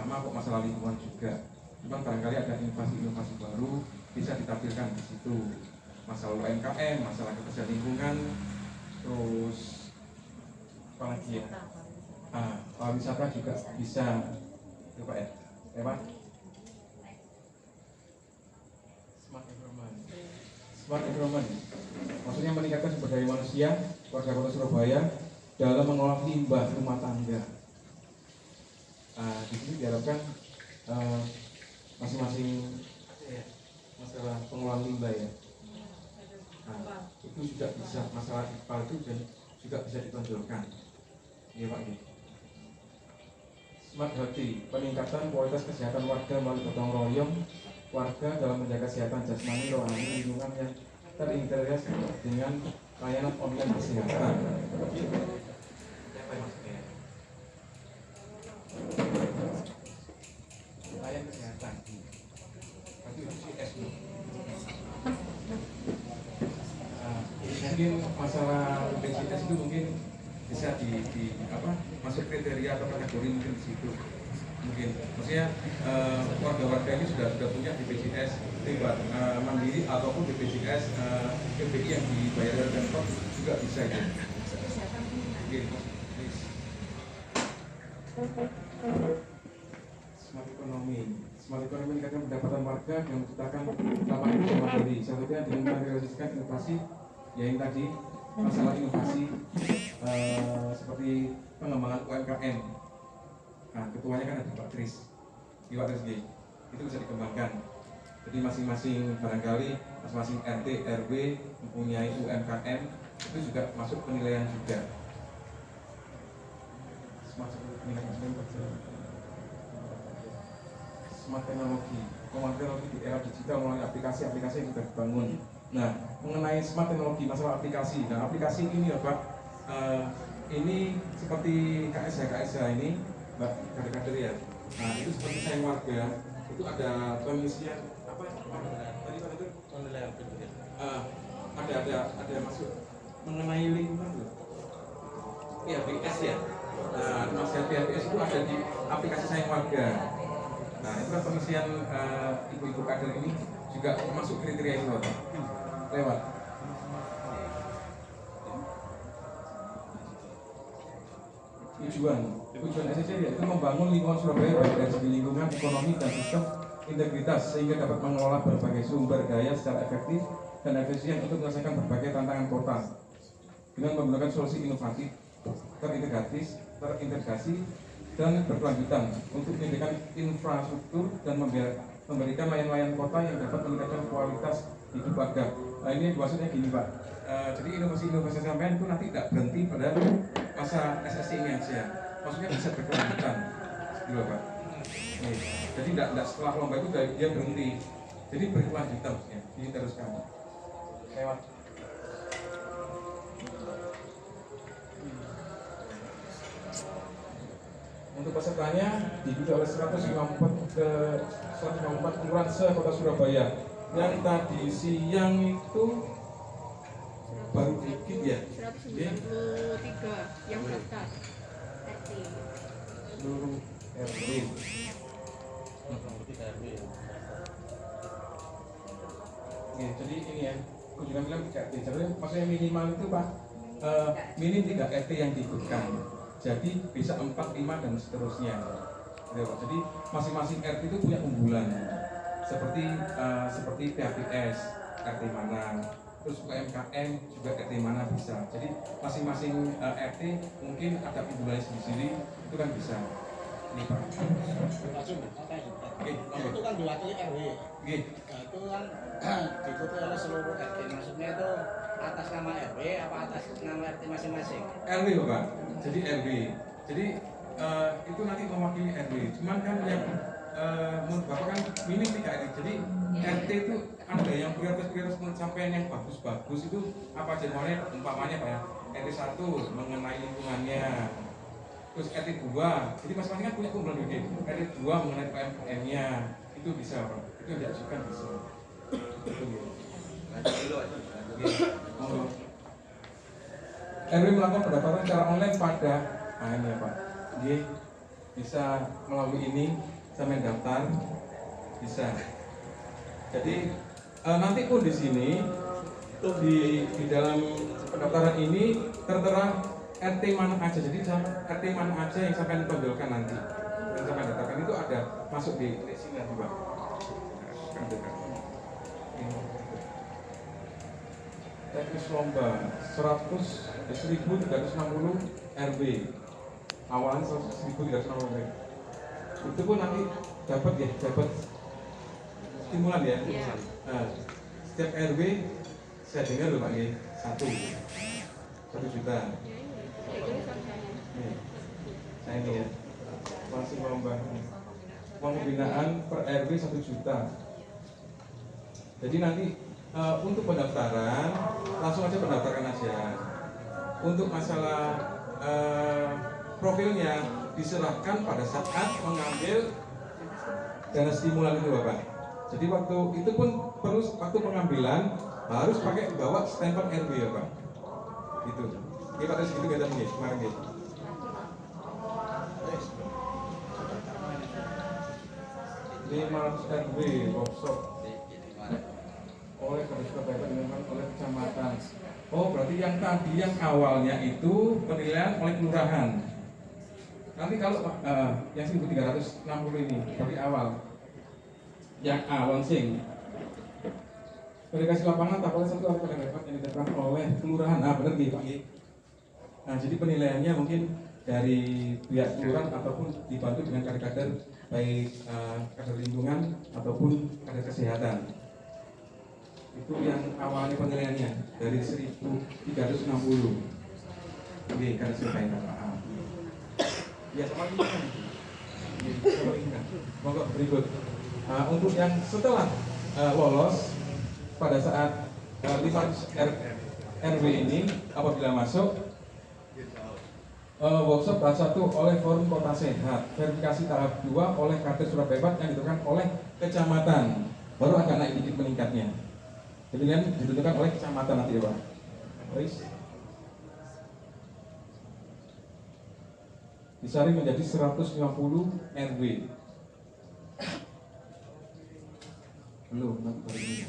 sama kok, masalah lingkungan juga. Cuman barangkali ada inovasi-inovasi baru bisa ditampilkan di situ. Masalah UMKM, masalah kebersihan lingkungan, terus apa lagi ya? Pariwisata juga bisa, coba ya, lewat smart environment. Smart environment, maksudnya meningkatkan sumber daya manusia warga Kota Surabaya dalam mengolah limbah rumah tangga. Di sini diharapkan masing-masing masalah pengolahan limbah ya. Itu juga bisa, masalah IPA itu juga bisa ditonjolkan. Iya Pak. Smart Healthy, peningkatan kualitas kesehatan warga melalui gotong royong warga dalam menjaga kesehatan jasmani, rohani, lingkungan yang terintegrasi dengan layanan online kesehatan. Apa maksudnya? Layanan kesehatan. Tapi itu CS loh. Mungkin masalah BPJS itu mungkin bisa masuk kriteria atau kategori mungkin di situ. Mungkin maksudnya warga-warga ini sudah punya BPJS pribadi mandiri ataupun BPJS PBI yang dibayar dari Pemkot juga bisa ya. Smart ekonomi meningkatkan pendapatan warga dan menciptakan lapangan kerja mandiri. Satunya dengan merealisasikan inovasi, ya yang tadi masalah inovasi seperti pengembangan UMKM. Ketuanya kan ada Pak Kris, Pak Kris itu bisa dikembangkan. Jadi masing-masing barangkali masing-masing RT RW mempunyai UMKM, itu juga masuk penilaian juga. Smart teknologi, teknologi di era digital melalui aplikasi-aplikasi yang sudah dibangun. Nah, mengenai smart teknologi, masalah aplikasi. Nah, aplikasi ini ya Pak, ini seperti KSH ini, Mbak, kader-kader ya. Nah, itu seperti saya warga, itu ada pengisian apa? Tadi Pak itu ada masuk mengenai lingkungan loh. Ya, BS ya. Nah, masalah BS itu ada di aplikasi saya warga. Nah, itu kan pengisian ibu-ibu kader ini juga masuk kriteria itu Pak. Lewat. Tujuan SSC yaitu membangun lingkungan Surabaya baik dari segi lingkungan, ekonomi, dan sistem integritas sehingga dapat mengelola berbagai sumber daya secara efektif dan efisien untuk menyelesaikan berbagai tantangan kota dengan menggunakan solusi inovatif, terintegrasi dan berkelanjutan untuk menyediakan infrastruktur dan memberikan layanan kota yang dapat meningkatkan kualitas hidup warga. Nah, ini maksudnya gini Pak, jadi inovasi sampean itu nanti tidak berhenti pada masa SSC ini aja, maksudnya bisa berkelanjutan gitu Pak. Jadi tidak setelah lomba itu dia berhenti, jadi berkelanjutan ya, diteruskan lewat. Untuk pesertanya diikuti oleh 154 kelurahan se-Kota Surabaya. Yang tadi siang itu baru dikit ya. 193 yang daftar RT. Seluruh RT. Jadi ini ya, kunjungan bilang 3 RT. Jadi maksudnya minimal itu Pak, minim 3 RT yang diikutkan. Jadi bisa 4, 5 dan seterusnya. Jadi masing-masing RT itu punya unggulan. Seperti PHBS RT mana, terus UMKM juga RT mana bisa. Jadi masing-masing RT mungkin ada unggulannya sendiri, itu kan bisa. Ini Pak. Itu kan diwakili RW. Nah, itu kan diikuti oleh seluruh RT. Maksudnya itu atas nama RW apa atas nama RT masing-masing? RW Pak. Jadi RW. Jadi itu nanti mewakili RW. Cuman kan yang menurut Bapak kan minim 3 RT. Jadi RT itu ada yang prioritas pencapaian yang bagus-bagus itu apa aja? Umpamanya Pak ya, RT 1 mengenai lingkungannya. Terus RT 2, jadi masing-masing kan punya keunggulan gede. RT 2 mengenai UMKM-nya, itu bisa Pak. Itu yang diajukan bisa. RW melakukan pendaftaran secara online pada ini ya Pak. Bisa melalui ini sampai daftar bisa. Jadi nanti pun di sini di dalam pendaftaran ini tertera RT mana aja. Jadi RT mana aja yang sampai tonjolkan nanti, yang sampai daftarkan itu ada masuk di sini nanti Pak. Teknis lomba 1.360 RW, awalnya 1.360 RW. Itu pun nanti dapat stimulan ya. Iya. Nah, setiap RW saya dengar loh Pak ya, 1 juta. Kayak gini samsanya. Nah ini ya, masih lomba pembinaan per RW 1 juta. Jadi nanti untuk pendaftaran langsung aja pendaftarkan aja. Untuk masalah profilnya diserahkan pada saat mengambil dana stimulan itu Bapak. Jadi waktu itu pun perlu waktu pengambilan harus pakai bawa stempel RW ya Pak. Gitu. Ini pada segitu kita nih kemarin gitu. Ini 500 RW workshop oleh Kadis Kebaikan dengan oleh kecamatan. Oh berarti yang tadi yang awalnya itu penilaian oleh kelurahan. Nanti kalau yang 1.360 ini dari awal, yang launching verifikasi lapangan tak oleh satu orang dapat yang ditetapkan oleh kelurahan. Nah benar gitu Pak. Nah jadi penilaiannya mungkin dari pihak kelurahan ataupun dibantu dengan kader-kader baik kader lingkungan ataupun kader kesehatan. Itu yang awalnya penilaiannya dari 1.360. Oke, kader kesehatan Pak. Ya sama lingkungan. Sama lingkungan. Monggo berikut. Untuk yang setelah lolos pada saat 500 RW ini apabila masuk workshop tahap 1 oleh Forum Kota Sehat, verifikasi tahap 2 oleh Kades Surabaya yang ditentukan oleh kecamatan, baru akan naik dikit meningkatnya. Pilihan ditentukan oleh kecamatan nanti ya Pak. Terus disaring menjadi 150 RW. Belum, nanti baru ini.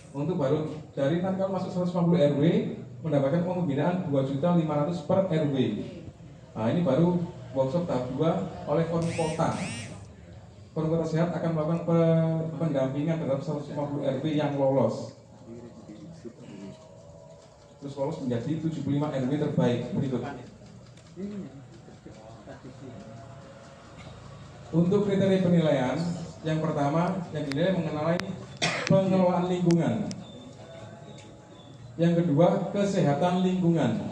Untuk baru dari nanti kalau masuk 150 RW mendapatkan uang pembinaan 2.500.000 per RW. Nah ini baru workshop tahap 2 oleh Forum Kota. Forum Kota Sehat akan melakukan pendampingan terhadap 150 RW yang lolos. Terus lolos menjadi 75 RW terbaik berikut. Untuk kriteria penilaian, yang pertama yang dinilai mengenai pengelolaan lingkungan. Yang kedua, kesehatan lingkungan.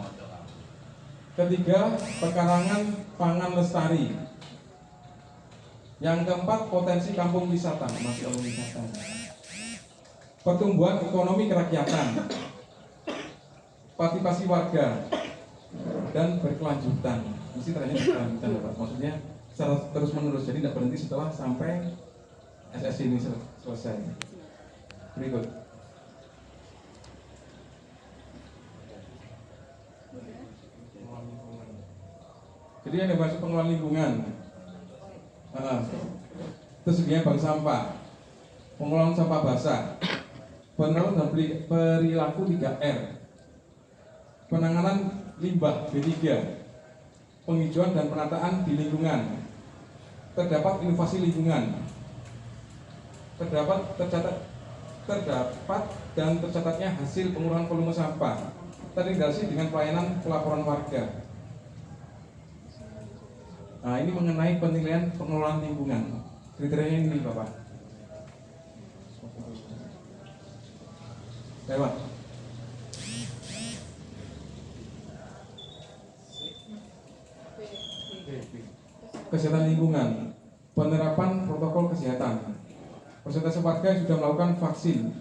Ketiga, pekarangan pangan lestari. Yang keempat, potensi kampung wisata, masih kampung wisata. Pertumbuhan ekonomi kerakyatan, partisipasi warga, dan berkelanjutan. Mesti ternyata berkelanjutan, Pak. Maksudnya secara terus menerus, jadi tidak berhenti setelah sampai SSC ini selesai. Berikut. Jadi yang dimaksud pengelolaan lingkungan, tersedianya bank sampah, pengelolaan sampah basah, pengelolaan dan perilaku 3R, penanganan limbah B3, penghijauan dan penataan di lingkungan, terdapat inovasi lingkungan, terdapat dan tercatatnya hasil pengurangan volume sampah, terintegrasi dengan pelayanan pelaporan warga. Nah ini mengenai penilaian pengelolaan lingkungan. Kriterianya ini Bapak. Lewat. Kesehatan lingkungan, penerapan protokol kesehatan. Persentase warga yang sudah melakukan vaksin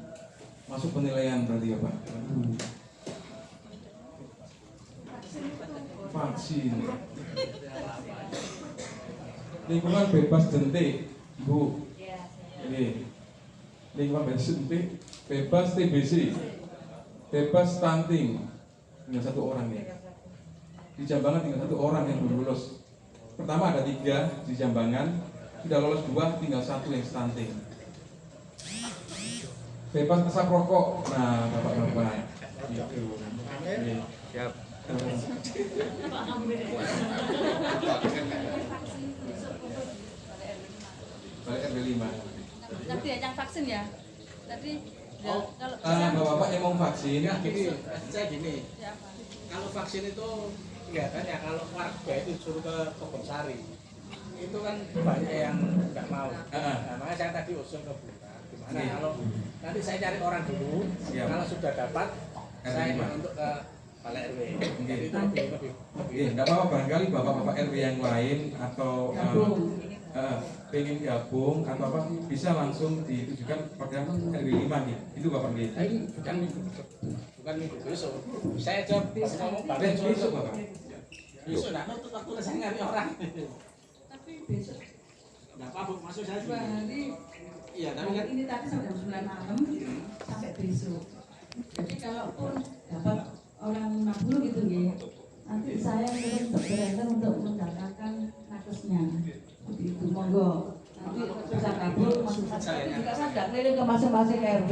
masuk penilaian berarti ya Pak. Vaksin. Lingkungan bebas jentik, Bu. Ini. Lingkungan bebas jentik, bebas TBC, bebas stunting. Tinggal 1 orang ya. Di Jambangan tinggal 1 orang yang belum lulus. Pertama ada 3 di Jambangan, Sudah lolos 2, tinggal 1 yang stunting. Bebas asap rokok. Nah, bapak-bapak. Gitu. Iya. Siap. Balik RW 5. Tadi yang vaksin ya? Tadi ya, Oh, kalau Bapak-bapak yang mau vaksin, Ya gini, saya gini. ya, apa? Kalau vaksin itu kelihatan ya kalau warga itu suruh ke Kebonsari itu kan banyak yang nggak mau. Nah, makanya saya tadi usul ke Bulura. Gimana Iya. kalau nanti saya cari orang dulu, Siap. kalau sudah dapat saya RW. untuk ke Balai RW. Jadi itu lebih. nggak apa-apa, barangkali bapak-bapak RW yang lain atau pengen gabung atau apa bisa langsung ditujukan pada RW 5 nih. Itu bapak nih. bukan minggu besok. Saya jawab ngomong Besok bapak. besok nggak nutup waktu saya nyari orang. Tapi besok Nggak apa-apa, maksud saya 2 hari. Iya, tapi kan Ini tadi sampai jam 9 malam sampai besok. Jadi kalaupun dapat orang 60 gitu nih, nanti saya terus berkaitan untuk mendaftarkan nakesnya. Seperti itu, monggo. Nanti bisa kabur, tapi juga saya sudah keliling ke masing-masing RW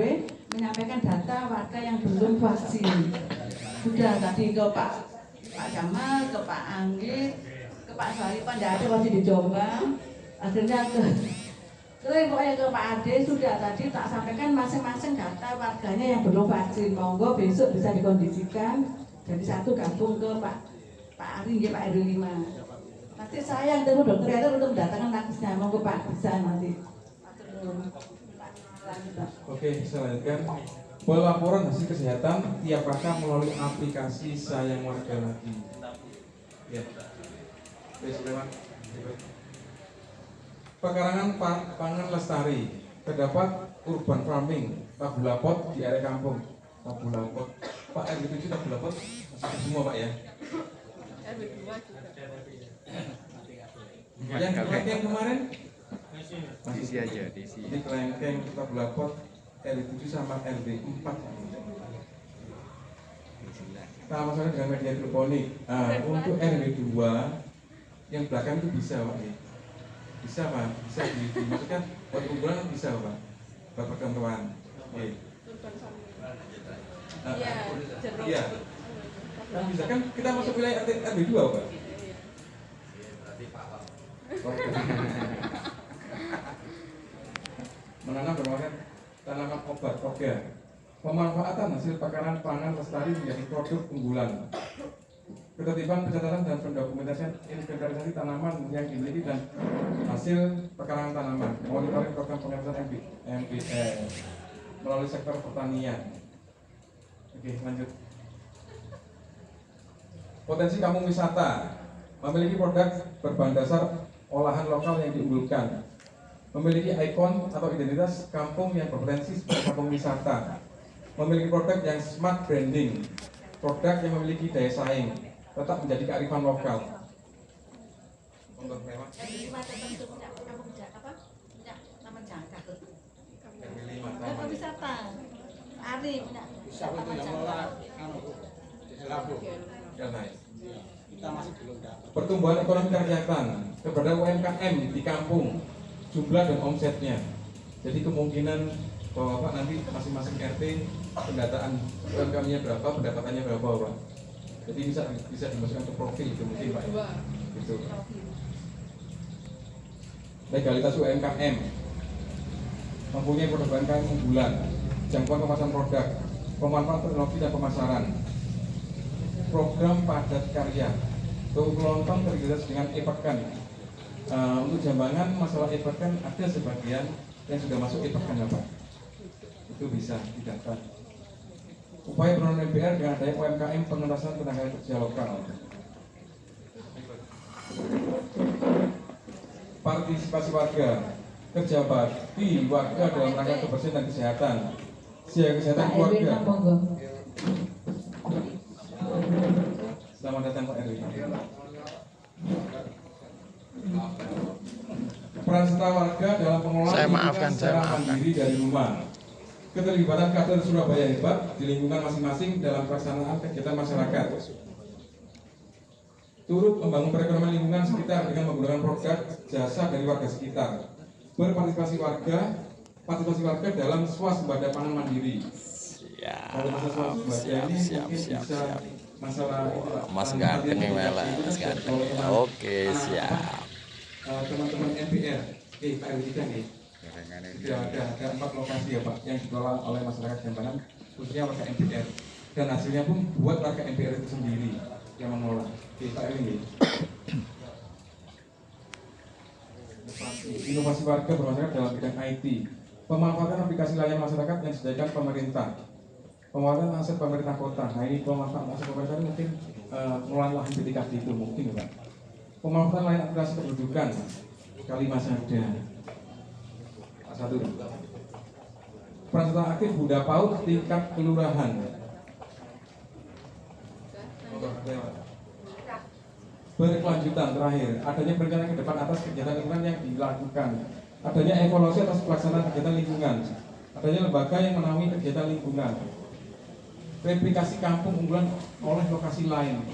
menyampaikan data warga yang belum vaksin. Sudah tadi ke Pak Jamal, ke Pak Anggit, ke Pak Saripan, tidak ada masih di Jombang. Akhirnya keliling pokoknya ke Pak Ade, sudah tadi tak sampaikan masing-masing data warganya yang belum vaksin. Monggo besok bisa dikondisikan jadi 1 gabung ke Pak Ari, Pak RW 5. Nanti saya yang temu dokter itu untuk mendatangkan nakesnya. Monggo Pak, bisa nanti. Oke, saya lanjutkan. Pelaporan hasil kesehatan tiap kakak melalui aplikasi Sayang Warga Lagi. Ya. Oke, silakan. Pekarangan pangan lestari. Terdapat urban farming, tabulapot di area kampung. Tabulapot. Pak RW 7 tabulapot masuk semua Pak ya. RW 2 juga. Yang kemarin Diisi aja, diisi. Ini kelengkeng tabulapot RW 7 sama RW 4. Sama sama dengan media hidroponik. Nah, untuk RW 2 yang belakang itu bisa Pak ya. Bisa Pak, bisa dimasukkan buat unggulan bisa Pak. Bapak kawan. Oke. Iya, jeruk. Iya. Kan bisa kan kita masuk wilayah RW 2 Pak. Oke. Menanam berbagai tanaman obat organ. Pemanfaatan hasil pekarangan pangan lestari menjadi produk unggulan. Ketertiban pencatatan dan pendokumentasian inventarisasi tanaman yang dimiliki dan hasil pekarangan tanaman. Monitoring program pengawasan MPS melalui sektor pertanian. Oke, lanjut. Potensi kampung wisata memiliki produk berbahan dasar olahan lokal yang diunggulkan. Memiliki ikon atau identitas kampung yang berpotensi sebagai kampung wisata. Memiliki produk yang smart branding, produk yang memiliki daya saing, tetap menjadi kearifan lokal. Untuk mewah. Taman wisata. Ari punya bisa itu yang mengelola desa Labuh. Ya, nice. Kita masih belum dapat. Pertumbuhan ekonomi kerakyatan, keberadaan UMKM di kampung, jumlah dan omsetnya. Jadi kemungkinan bahwa Bapak nanti masing-masing RT pendataan UMKM-nya berapa, pendapatannya berapa Pak. Jadi bisa dimasukkan ke profil itu mungkin Pak. Gitu. Legalitas UMKM, mempunyai produk UMKM unggulan, jangkauan pemasaran produk, pemanfaatan teknologi dan pemasaran, program padat karya, kelompok terintegrasi dengan e-pekan. Untuk Jambangan masalah e-pekan ada sebagian yang sudah masuk e-pekan ya Pak. Itu bisa didapat. Upaya penurunan MBR dengan adanya UMKM pengentasan tenaga kerja lokal. Partisipasi warga, kerja bakti warga dalam rangka kebersihan dan kesehatan, siaga kesehatan keluarga. Selamat datang Pak Erwin. Peran serta warga dalam pengelolaan lingkungan secara mandiri dari rumah. Keterlibatan kader Surabaya Hebat di lingkungan masing-masing dalam pelaksanaan kegiatan masyarakat. turut membangun perekonomian lingkungan sekitar dengan menggunakan produk jasa dari warga sekitar. Partisipasi warga dalam swasembada pangan mandiri. Kalau masalah swasembada ini mungkin bisa masalah Mas Ganteng yang melek, Mas Ganteng. Oke, siap. Teman-teman NPR, Pak RW3 nih. Sudah ada 4 lokasi ya Pak yang dikelola oleh masyarakat Jambanan, khususnya warga NPR. Dan hasilnya pun buat warga NPR itu sendiri yang mengelola. Pak RW. Inovasi warga bermasyarakat dalam bidang IT, pemanfaatan aplikasi layanan masyarakat yang disediakan pemerintah, pemanfaatan aset pemerintah kota. Nah ini pemanfaatan aset pemerintah ini mungkin pengelolaan lahan BTKD itu mungkin Pak. Pemanfaatan layanan aplikasi kependudukan, kali masa ada. Satu. Peran serta aktif Bunda PAUD tingkat kelurahan. Berkelanjutan terakhir, adanya perencanaan ke depan atas kegiatan lingkungan yang dilakukan, adanya evaluasi atas pelaksanaan kegiatan lingkungan, adanya lembaga yang menaungi kegiatan lingkungan, replikasi kampung unggulan oleh lokasi lain,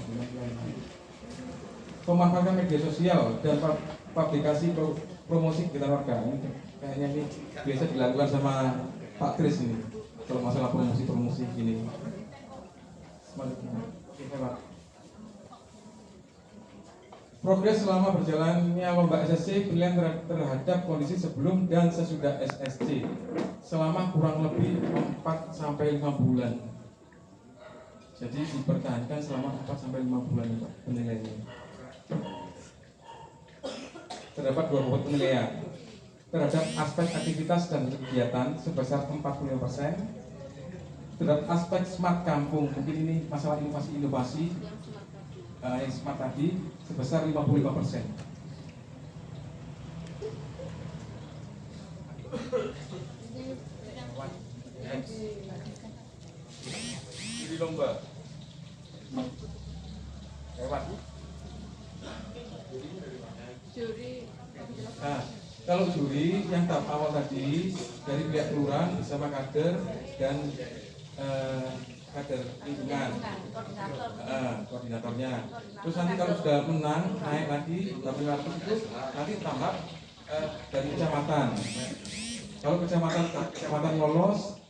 pemanfaatan media sosial dan publikasi promosi kegiatan warga. Ini kayaknya ini biasa dilakukan sama Pak Kris ini kalau masalah promosi gini. Progres selama berjalannya lomba SSC penilaian terhadap kondisi sebelum dan sesudah SSC selama kurang lebih 4-5 bulan. Jadi dipertahankan selama 4-5 bulan Pak penilaiannya. Terdapat 2 bobot penilaian terhadap aspek aktivitas dan kegiatan sebesar 45%, terhadap aspek smart kampung, mungkin ini masalah inovasi yang smart tadi sebesar 55%. Jadi lomba lewat. Nah, kalau juri yang tahap awal tadi dari pihak kelurahan bersama kader dan kader lingkungan, koordinatornya. Terus nanti kalau sudah menang naik lagi tapi itu nanti tahap dari kecamatan. Kalau kecamatan lolos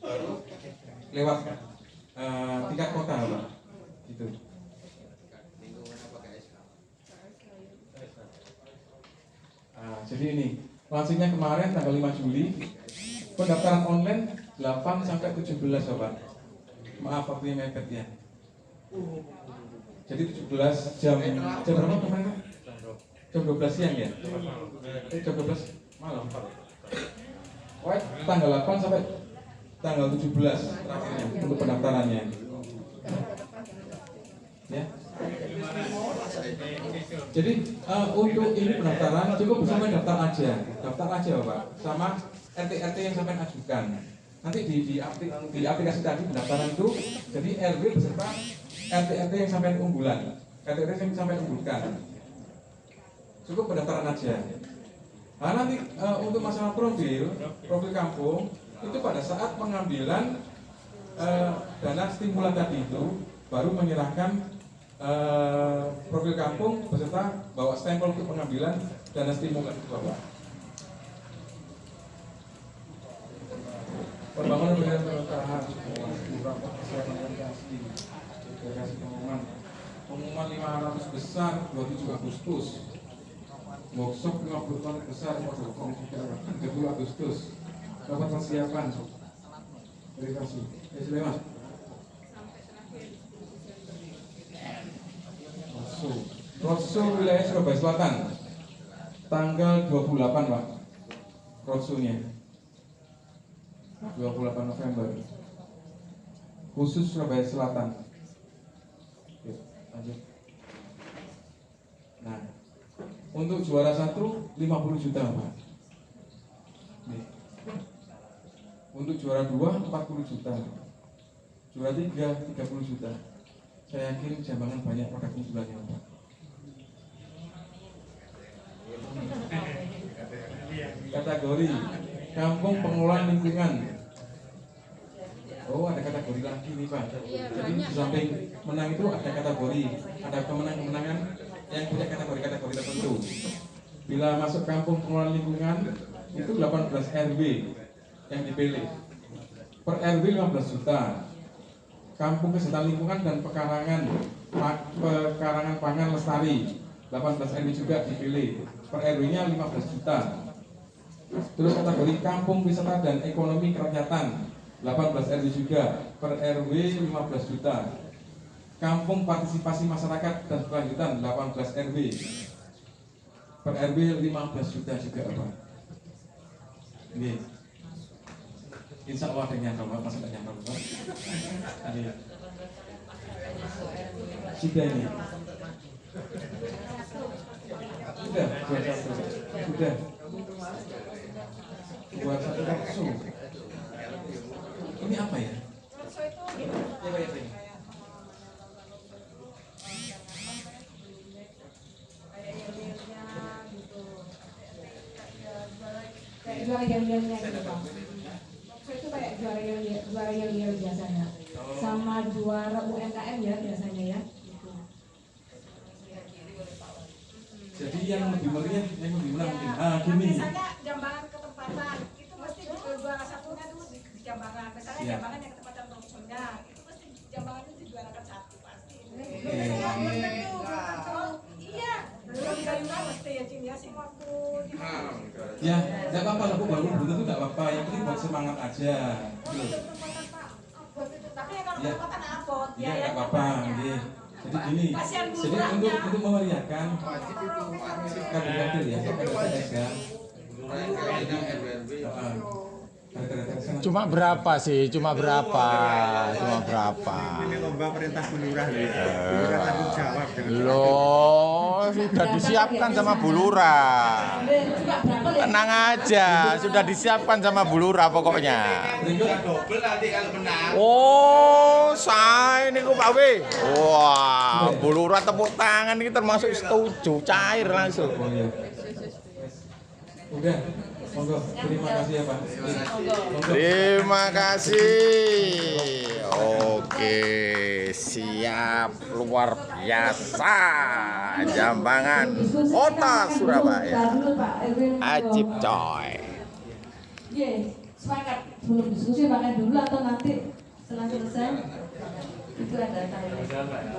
baru lewat tingkat kota Pak. Gitu. Jadi ini launchingnya kemarin tanggal 5 Juli, pendaftaran online 8-17 Bapak. Maaf waktunya mepet ya. Jadi 17 jam berapa kemarin? Jam 12 siang ya? Jam 12 malam. Tanggal 8 sampai tanggal 17 terakhirnya untuk pendaftarannya. Ya. Jadi untuk ini pendaftaran cukup sampai daftar aja Bapak, sama RT yang sampai ajukan. Nanti di aplikasi tadi pendaftaran itu, jadi RW beserta RT yang sampai unggulan, RT yang sampai unggulkan. Cukup pendaftaran aja. Nah nanti untuk masalah profil kampung itu pada saat pengambilan dana stimulan tadi itu baru menyerahkan profil kampung beserta bawa stempel untuk pengambilan dana stimulan itu Bapak. Pembangunan dengan pemerintahan beberapa kesehatan komunikasi pengumuman 500 besar 27 Agustus, workshop 50 ton besar 30 Agustus, rapat persiapan verifikasi. Mas. Roadshow wilayah Surabaya Selatan tanggal 28 Pak. Roadshow-nya 28 November khusus Surabaya Selatan. Yuk, lanjut. Nah, untuk juara 1 50 juta Pak. Nih. Untuk juara 2 40 juta. Juara 3 30 juta. Saya yakin Jambangan banyak produk unggulannya Pak. Kategori Kampung Pengelolaan Lingkungan Oh, ada kategori lagi nih Pak. Iya, Jadi banyak di samping menang itu ada kategori, ada kemenangan yang punya kategori-kategori tertentu. Bila masuk kampung pengelolaan lingkungan itu 18 RW yang dipilih. Per RW 15 juta. Kampung kesehatan lingkungan dan pekarangan pangan lestari 18 RW juga dipilih. Per RW-nya 15 juta. Terus kategori kampung wisata dan ekonomi kerakyatan 18 RW juga, per RW 15 juta. Kampung partisipasi masyarakat dan kelanjutan 18 RW, per RW 15 juta juga Pak. Ini Insya Allah ada yang nyangkau Pak, masa nggak nyangkau Pak? Ini sudah ini. Sudah, sudah. Buat satu bakso. Ini apa ya? Kayak juara yel-yelnya gitu Pak. Itu kayak juara yel-yel biasanya. Sama juara UMKM ya biasanya ya. Jadi yang lebih meriah, yang lebih menang mungkin. Gini. Misalnya jambangan ketempatan itu mesti juara satunya itu di jambangan. Misalnya jambangan yang ketempatan produksinya itu mesti jambangan itu dijuarakan satu pasti. Iya, belum kayu mesti ya Cing ya sih waktu. Ya, nggak apa-apa lah Bu, baru itu nggak apa-apa. Yang penting buat semangat aja. Tapi kalau ketempatan abot Iya, nggak apa-apa. Jadi gini, jadi untuk memeriahkan kader-kader ya, kader-kader ya. Cuma berapa sih? Cuma berapa? Cuma berapa? Ini lomba perintah bulurah loh. Bulurah tanggung jawab dengan Loh, sudah disiapkan sama bulurah. Tenang aja, sudah disiapkan sama bulurah pokoknya. double nanti kalau menang. Oh, saya ini kok Pak W. Wah, bulurah tepuk tangan ini termasuk setuju, cair langsung. Oh iya. Udah, monggo. Terima kasih ya Pak. Terima kasih. Oke, siap, luar biasa. Jambangan Kota Surabaya. Ajib coy. Iya, sepakat. Belum diskusi makan dulu atau nanti setelah selesai itu ada tanya.